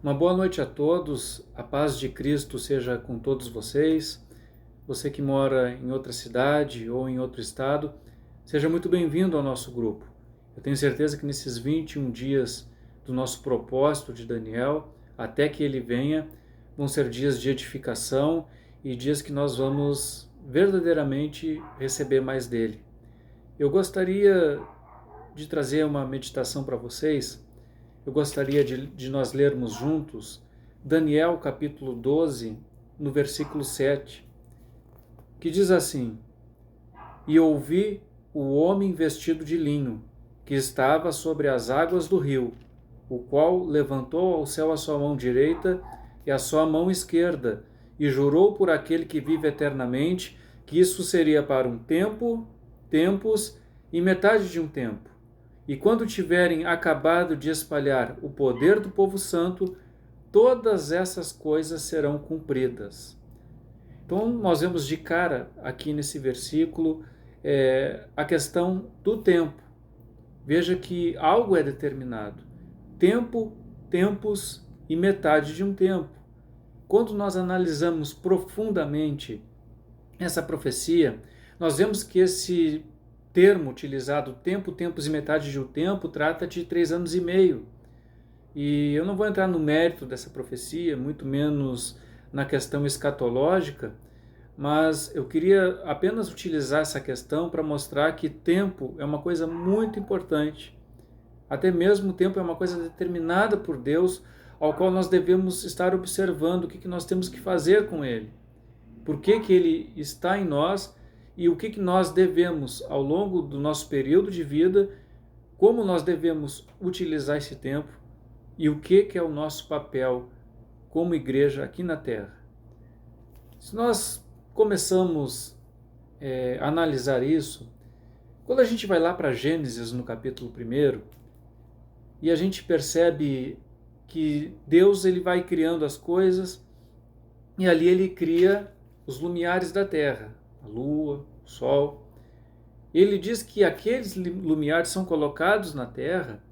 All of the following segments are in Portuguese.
Uma boa noite a todos, a paz de Cristo seja com todos vocês. Você que mora em outra cidade ou em outro estado, seja muito bem-vindo ao nosso grupo. Eu tenho certeza que nesses 21 dias do nosso propósito de Daniel, até que ele venha, vão ser dias de edificação e dias que nós vamos verdadeiramente receber mais dele. Eu gostaria de trazer uma meditação para vocês. Eu gostaria de nós lermos juntos Daniel capítulo 12, no versículo 7, que diz assim: E ouvi o homem vestido de linho, que estava sobre as águas do rio, o qual levantou ao céu a sua mão direita e a sua mão esquerda, e jurou por aquele que vive eternamente, que isso seria para um tempo, tempos e metade de um tempo. E quando tiverem acabado de espalhar o poder do povo santo, todas essas coisas serão cumpridas. Então, nós vemos de cara aqui nesse versículo a questão do tempo. Veja que algo é determinado. Tempo, tempos e metade de um tempo. Quando nós analisamos profundamente essa profecia, nós vemos que esse termo utilizado, tempo, tempos e metade de um tempo, trata de 3 anos e meio. E eu não vou entrar no mérito dessa profecia, muito menos na questão escatológica, mas eu queria apenas utilizar essa questão para mostrar que tempo é uma coisa muito importante. Até mesmo o tempo é uma coisa determinada por Deus, ao qual nós devemos estar observando o que nós temos que fazer com ele. Por que ele está em nós e o que nós devemos, ao longo do nosso período de vida, como nós devemos utilizar esse tempo e o que é o nosso papel como igreja aqui na Terra. Se nós começamos a analisar isso, quando a gente vai lá para Gênesis, no capítulo 1, e a gente percebe que Deus ele vai criando as coisas, e ali ele cria os lumiares da terra, a lua, o sol. Ele diz que aqueles lumiares são colocados na terra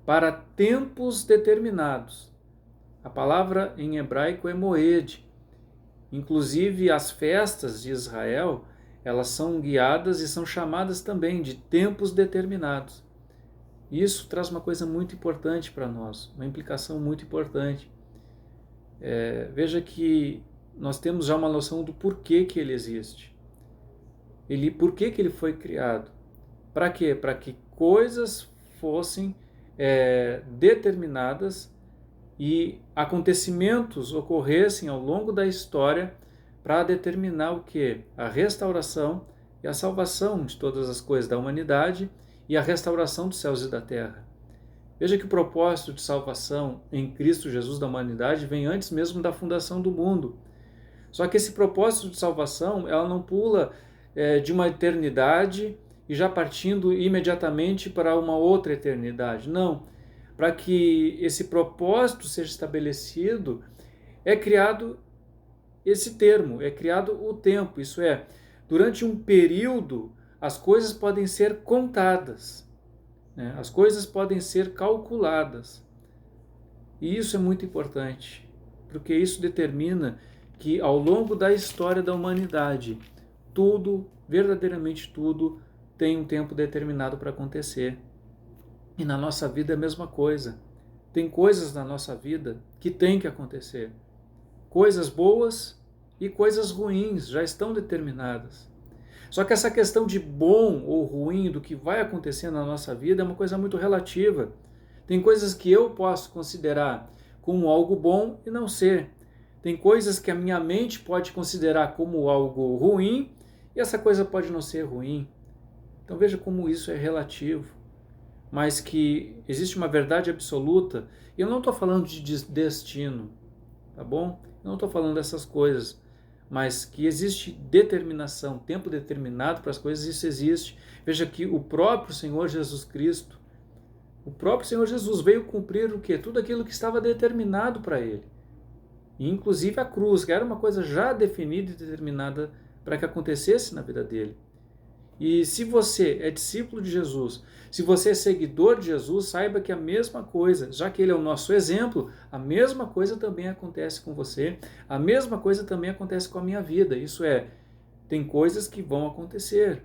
para tempos determinados. A palavra em hebraico é moed. Inclusive as festas de Israel, elas são guiadas e são chamadas também de tempos determinados. Isso traz uma coisa muito importante para nós, uma implicação muito importante. Veja que nós temos já uma noção do porquê que ele existe. Por que ele foi criado? Para quê? Para que coisas fossem determinadas e acontecimentos ocorressem ao longo da história para determinar o quê? A restauração e a salvação de todas as coisas da humanidade e a restauração dos céus e da terra. Veja que o propósito de salvação em Cristo Jesus da humanidade vem antes mesmo da fundação do mundo. Só que esse propósito de salvação, ela não pula de uma eternidade e já partindo imediatamente para uma outra eternidade. Não. Para que esse propósito seja estabelecido, é criado esse termo, é criado o tempo. Isso é, durante um período, as coisas podem ser contadas, né? As coisas podem ser calculadas. E isso é muito importante, porque isso determina que ao longo da história da humanidade, tudo, verdadeiramente tudo, tem um tempo determinado para acontecer. E na nossa vida é a mesma coisa. Tem coisas na nossa vida que tem que acontecer. Coisas boas e coisas ruins já estão determinadas. Só que essa questão de bom ou ruim do que vai acontecer na nossa vida é uma coisa muito relativa. Tem coisas que eu posso considerar como algo bom e não ser. Tem coisas que a minha mente pode considerar como algo ruim e essa coisa pode não ser ruim. Então veja como isso é relativo. Mas que existe uma verdade absoluta. E eu não estou falando de destino, tá bom? Eu não estou falando dessas coisas. Mas que existe determinação, tempo determinado para as coisas, isso existe. Veja que o próprio Senhor Jesus Cristo, o próprio Senhor Jesus veio cumprir o quê? Tudo aquilo que estava determinado para ele. E inclusive a cruz, que era uma coisa já definida e determinada para que acontecesse na vida dele. E se você é discípulo de Jesus, se você é seguidor de Jesus, saiba que a mesma coisa, já que ele é o nosso exemplo, a mesma coisa também acontece com você, a mesma coisa também acontece com a minha vida. Isso é, tem coisas que vão acontecer.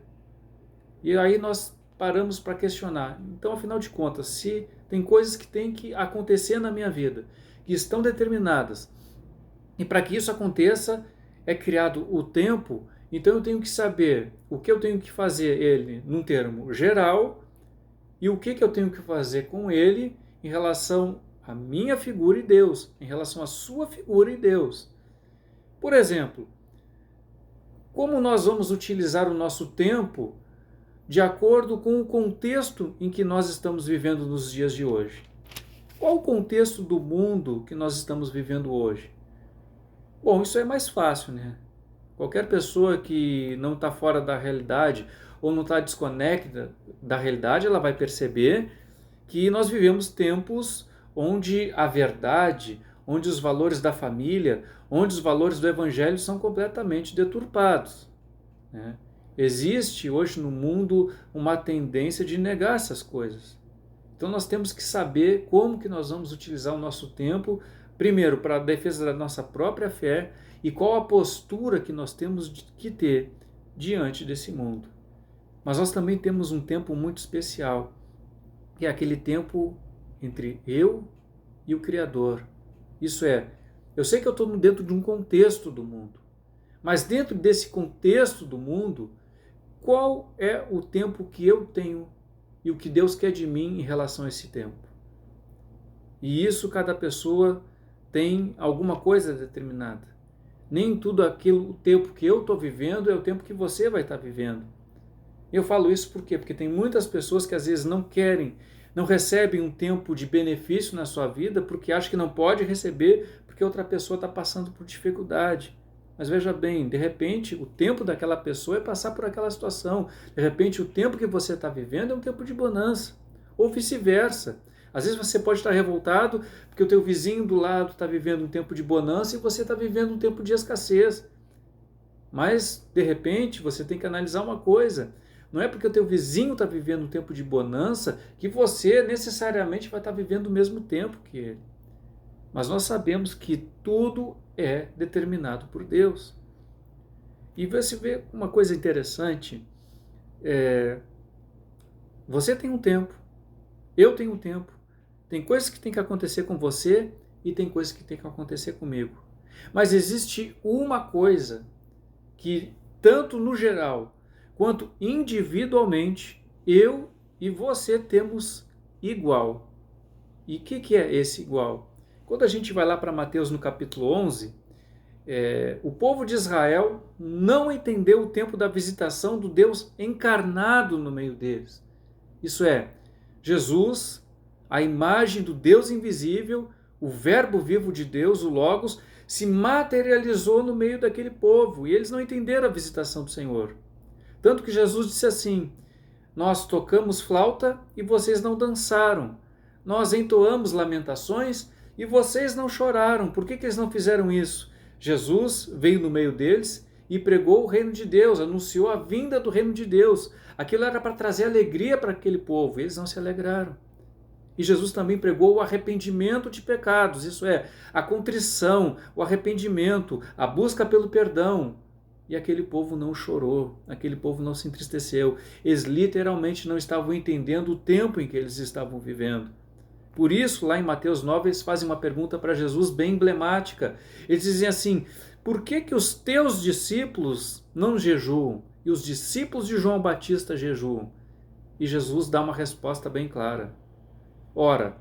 E aí nós paramos para questionar. Então, afinal de contas, se tem coisas que têm que acontecer na minha vida, que estão determinadas, e para que isso aconteça, é criado o tempo, então eu tenho que saber o que eu tenho que fazer ele num termo geral e o que eu tenho que fazer com ele em relação à minha figura e Deus, em relação à sua figura e Deus. Por exemplo, como nós vamos utilizar o nosso tempo de acordo com o contexto em que nós estamos vivendo nos dias de hoje? Qual o contexto do mundo que nós estamos vivendo hoje? Bom, isso é mais fácil, né? Qualquer pessoa que não está fora da realidade ou não está desconectada da realidade, ela vai perceber que nós vivemos tempos onde a verdade, onde os valores da família, onde os valores do evangelho são completamente deturpados, né? Existe hoje no mundo uma tendência de negar essas coisas. Então nós temos que saber como que nós vamos utilizar o nosso tempo, primeiro para a defesa da nossa própria fé e qual a postura que nós temos que ter diante desse mundo. Mas nós também temos um tempo muito especial, que é aquele tempo entre eu e o Criador. Isso é, eu sei que eu estou dentro de um contexto do mundo, mas dentro desse contexto do mundo, qual é o tempo que eu tenho e o que Deus quer de mim em relação a esse tempo? E isso cada pessoa tem alguma coisa determinada. Nem tudo aquilo, o tempo que eu estou vivendo é o tempo que você vai estar vivendo. Eu falo isso por quê? Porque tem muitas pessoas que às vezes não querem, não recebem um tempo de benefício na sua vida porque acham que não pode receber porque outra pessoa está passando por dificuldade. Mas veja bem, de repente o tempo daquela pessoa é passar por aquela situação. De repente o tempo que você está vivendo é um tempo de bonança. Ou vice-versa. Às vezes você pode estar revoltado porque o teu vizinho do lado está vivendo um tempo de bonança e você está vivendo um tempo de escassez. Mas, de repente, você tem que analisar uma coisa. Não é porque o teu vizinho está vivendo um tempo de bonança que você necessariamente vai estar vivendo o mesmo tempo que ele. Mas nós sabemos que tudo é determinado por Deus. E você vê uma coisa interessante. Você tem um tempo. Eu tenho um tempo. Tem coisas que tem que acontecer com você e tem coisas que tem que acontecer comigo. Mas existe uma coisa que, tanto no geral quanto individualmente, eu e você temos igual. E o que é esse igual? Quando a gente vai lá para Mateus no capítulo 11, o povo de Israel não entendeu o tempo da visitação do Deus encarnado no meio deles. Isso é, Jesus, a imagem do Deus invisível, o verbo vivo de Deus, o Logos, se materializou no meio daquele povo e eles não entenderam a visitação do Senhor. Tanto que Jesus disse assim: nós tocamos flauta e vocês não dançaram. Nós entoamos lamentações e vocês não choraram. Por que eles não fizeram isso? Jesus veio no meio deles e pregou o reino de Deus, anunciou a vinda do reino de Deus. Aquilo era para trazer alegria para aquele povo, eles não se alegraram. E Jesus também pregou o arrependimento de pecados, isso é, a contrição, o arrependimento, a busca pelo perdão. E aquele povo não chorou, aquele povo não se entristeceu. Eles literalmente não estavam entendendo o tempo em que eles estavam vivendo. Por isso, lá em Mateus 9, eles fazem uma pergunta para Jesus bem emblemática. Eles dizem assim: por que os teus discípulos não jejuam e os discípulos de João Batista jejuam? E Jesus dá uma resposta bem clara. Ora,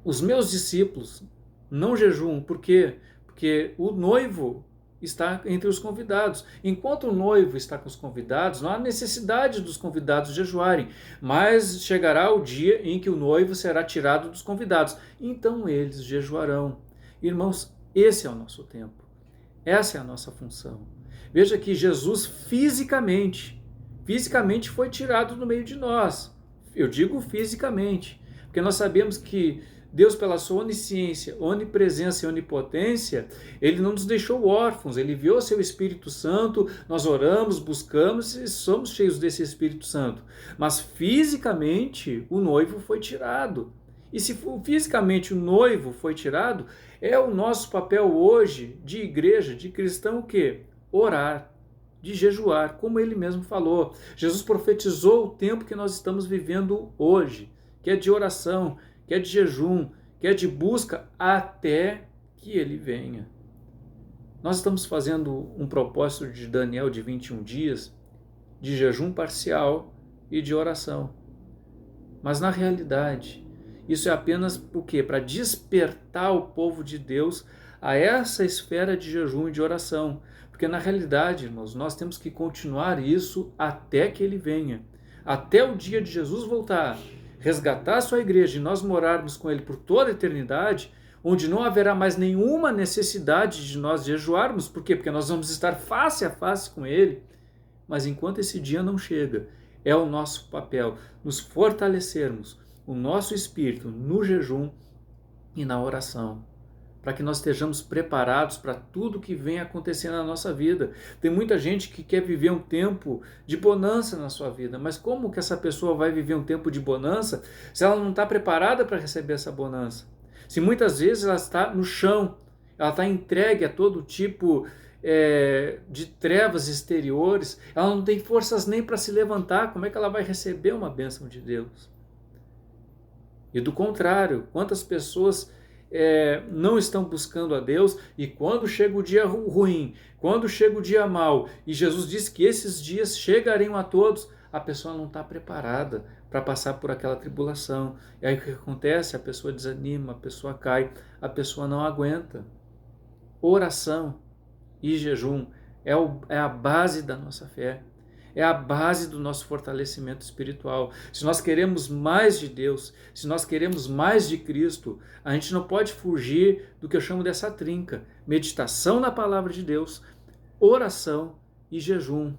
os meus discípulos não jejuam, por quê? Porque o noivo está entre os convidados. Enquanto o noivo está com os convidados, não há necessidade dos convidados jejuarem, mas chegará o dia em que o noivo será tirado dos convidados. Então eles jejuarão. Irmãos, esse é o nosso tempo. Essa é a nossa função. Veja que Jesus fisicamente foi tirado do meio de nós. Eu digo fisicamente, porque nós sabemos que Deus, pela sua onisciência, onipresença e onipotência, Ele não nos deixou órfãos, Ele enviou seu Espírito Santo, nós oramos, buscamos e somos cheios desse Espírito Santo. Mas fisicamente o noivo foi tirado. E se fisicamente o noivo foi tirado, é o nosso papel hoje de igreja, de cristão, o quê? Orar, de jejuar, como Ele mesmo falou. Jesus profetizou o tempo que nós estamos vivendo hoje, que é de oração, que é de jejum, que é de busca até que Ele venha. Nós estamos fazendo um propósito de Daniel de 21 dias, de jejum parcial e de oração. Mas na realidade, isso é apenas o quê? Para despertar o povo de Deus a essa esfera de jejum e de oração. Porque na realidade, irmãos, nós temos que continuar isso até que Ele venha. Até o dia de Jesus voltar, resgatar a sua igreja e nós morarmos com Ele por toda a eternidade, onde não haverá mais nenhuma necessidade de nós jejuarmos. Por quê? Porque nós vamos estar face a face com Ele. Mas enquanto esse dia não chega, é o nosso papel nos fortalecermos o nosso espírito no jejum e na oração, para que nós estejamos preparados para tudo que vem acontecer na nossa vida. Tem muita gente que quer viver um tempo de bonança na sua vida, mas como que essa pessoa vai viver um tempo de bonança se ela não está preparada para receber essa bonança? Se muitas vezes ela está no chão, ela está entregue a todo tipo de trevas exteriores, ela não tem forças nem para se levantar, como é que ela vai receber uma bênção de Deus? E do contrário, quantas pessoas não estão buscando a Deus e quando chega o dia ruim, quando chega o dia mau, e Jesus disse que esses dias chegariam a todos, a pessoa não está preparada para passar por aquela tribulação. E aí o que acontece? A pessoa desanima, a pessoa cai, a pessoa não aguenta. Oração e jejum é a base da nossa fé. É a base do nosso fortalecimento espiritual. Se nós queremos mais de Deus, se nós queremos mais de Cristo, a gente não pode fugir do que eu chamo dessa trinca: meditação na palavra de Deus, oração e jejum.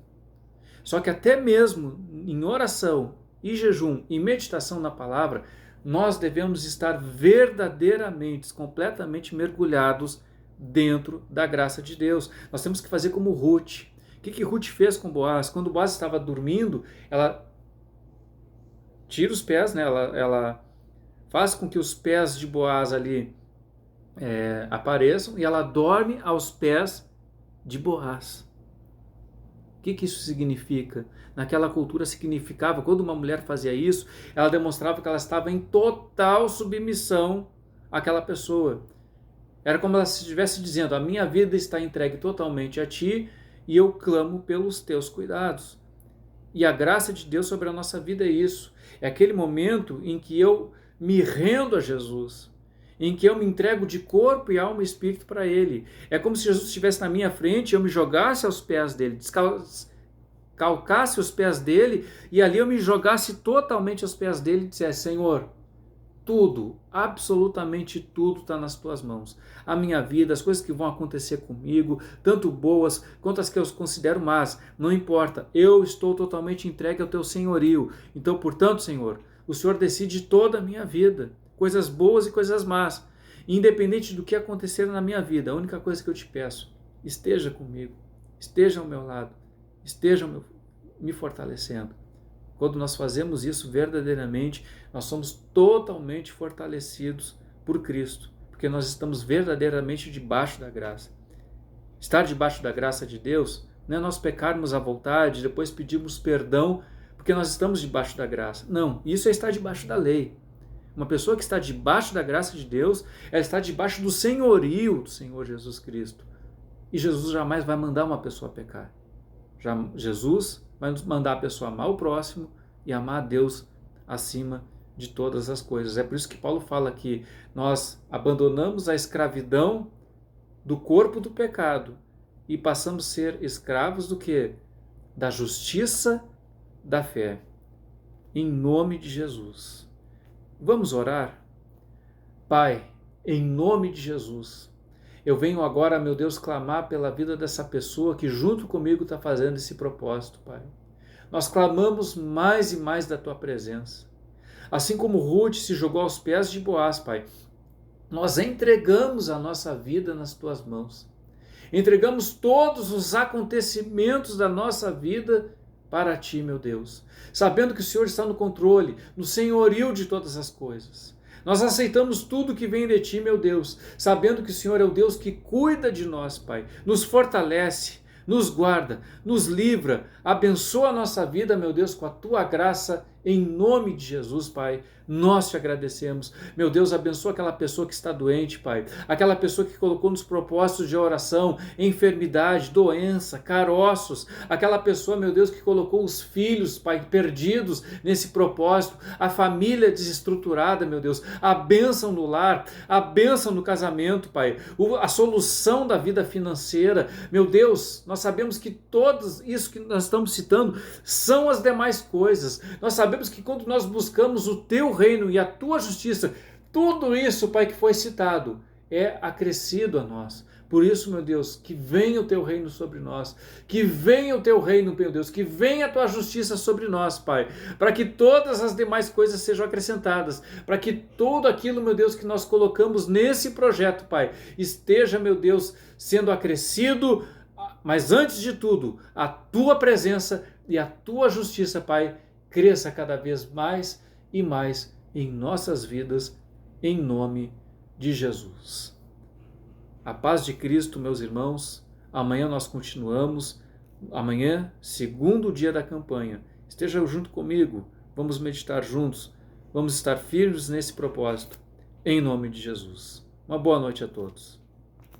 Só que até mesmo em oração e jejum e meditação na palavra, nós devemos estar verdadeiramente, completamente mergulhados dentro da graça de Deus. Nós temos que fazer como Ruth. O que Ruth fez com Boaz? Quando Boaz estava dormindo, ela tira os pés, né? ela faz com que os pés de Boaz ali apareçam e ela dorme aos pés de Boaz. O que isso significa? Naquela cultura significava, quando uma mulher fazia isso, ela demonstrava que ela estava em total submissão àquela pessoa. Era como ela estivesse dizendo: a minha vida está entregue totalmente a ti, e eu clamo pelos teus cuidados. E a graça de Deus sobre a nossa vida é isso. É aquele momento em que eu me rendo a Jesus, em que eu me entrego de corpo e alma e espírito para Ele. É como se Jesus estivesse na minha frente e eu me jogasse aos pés dele, calcasse os pés dele e ali eu me jogasse totalmente aos pés dele e dissesse: Senhor, tudo, absolutamente tudo está nas tuas mãos. A minha vida, as coisas que vão acontecer comigo, tanto boas quanto as que eu considero más, não importa. Eu estou totalmente entregue ao teu senhorio. Então, portanto, Senhor, o Senhor decide toda a minha vida, coisas boas e coisas más. Independente do que acontecer na minha vida, a única coisa que eu te peço: esteja comigo, esteja ao meu lado, esteja me fortalecendo. Quando nós fazemos isso verdadeiramente, nós somos totalmente fortalecidos por Cristo, porque nós estamos verdadeiramente debaixo da graça. Estar debaixo da graça de Deus não é nós pecarmos à vontade, depois pedirmos perdão, porque nós estamos debaixo da graça. Não, isso é estar debaixo da lei. Uma pessoa que está debaixo da graça de Deus, ela está debaixo do senhorio do Senhor Jesus Cristo. E Jesus jamais vai mandar uma pessoa pecar. Jesus vai nos mandar a pessoa amar o próximo e amar a Deus acima de todas as coisas. É por isso que Paulo fala que nós abandonamos a escravidão do corpo do pecado e passamos a ser escravos do quê? Da justiça da fé. Em nome de Jesus. Vamos orar? Pai, em nome de Jesus, eu venho agora, meu Deus, clamar pela vida dessa pessoa que junto comigo está fazendo esse propósito, Pai. Nós clamamos mais e mais da Tua presença. Assim como Ruth se jogou aos pés de Boaz, Pai, nós entregamos a nossa vida nas tuas mãos. Entregamos todos os acontecimentos da nossa vida para ti, meu Deus, sabendo que o Senhor está no controle, no senhorio de todas as coisas. Nós aceitamos tudo que vem de ti, meu Deus, sabendo que o Senhor é o Deus que cuida de nós, Pai, nos fortalece, nos guarda, nos livra, abençoa a nossa vida, meu Deus, com a tua graça, em nome de Jesus, Pai. Nós te agradecemos. Meu Deus, abençoa aquela pessoa que está doente, Pai. Aquela pessoa que colocou nos propósitos de oração, enfermidade, doença, caroços. Aquela pessoa, meu Deus, que colocou os filhos, Pai, perdidos nesse propósito. A família desestruturada, meu Deus. A bênção no lar, a bênção no casamento, Pai. A solução da vida financeira. Meu Deus, nós sabemos que todos isso que nós estamos citando são as demais coisas. Nós sabemos que quando nós buscamos o teu reino e a tua justiça, tudo isso, Pai, que foi citado, é acrescido a nós. Por isso, meu Deus, que venha o teu reino sobre nós, que venha o teu reino, meu Deus, que venha a tua justiça sobre nós, Pai, para que todas as demais coisas sejam acrescentadas, para que tudo aquilo, meu Deus, que nós colocamos nesse projeto, Pai, esteja, meu Deus, sendo acrescido, mas antes de tudo, a tua presença e a tua justiça, Pai, cresça cada vez mais e mais em nossas vidas, em nome de Jesus. A paz de Cristo, meus irmãos. Amanhã nós continuamos. Amanhã, segundo dia da campanha. Esteja junto comigo. Vamos meditar juntos. Vamos estar firmes nesse propósito. Em nome de Jesus. Uma boa noite a todos.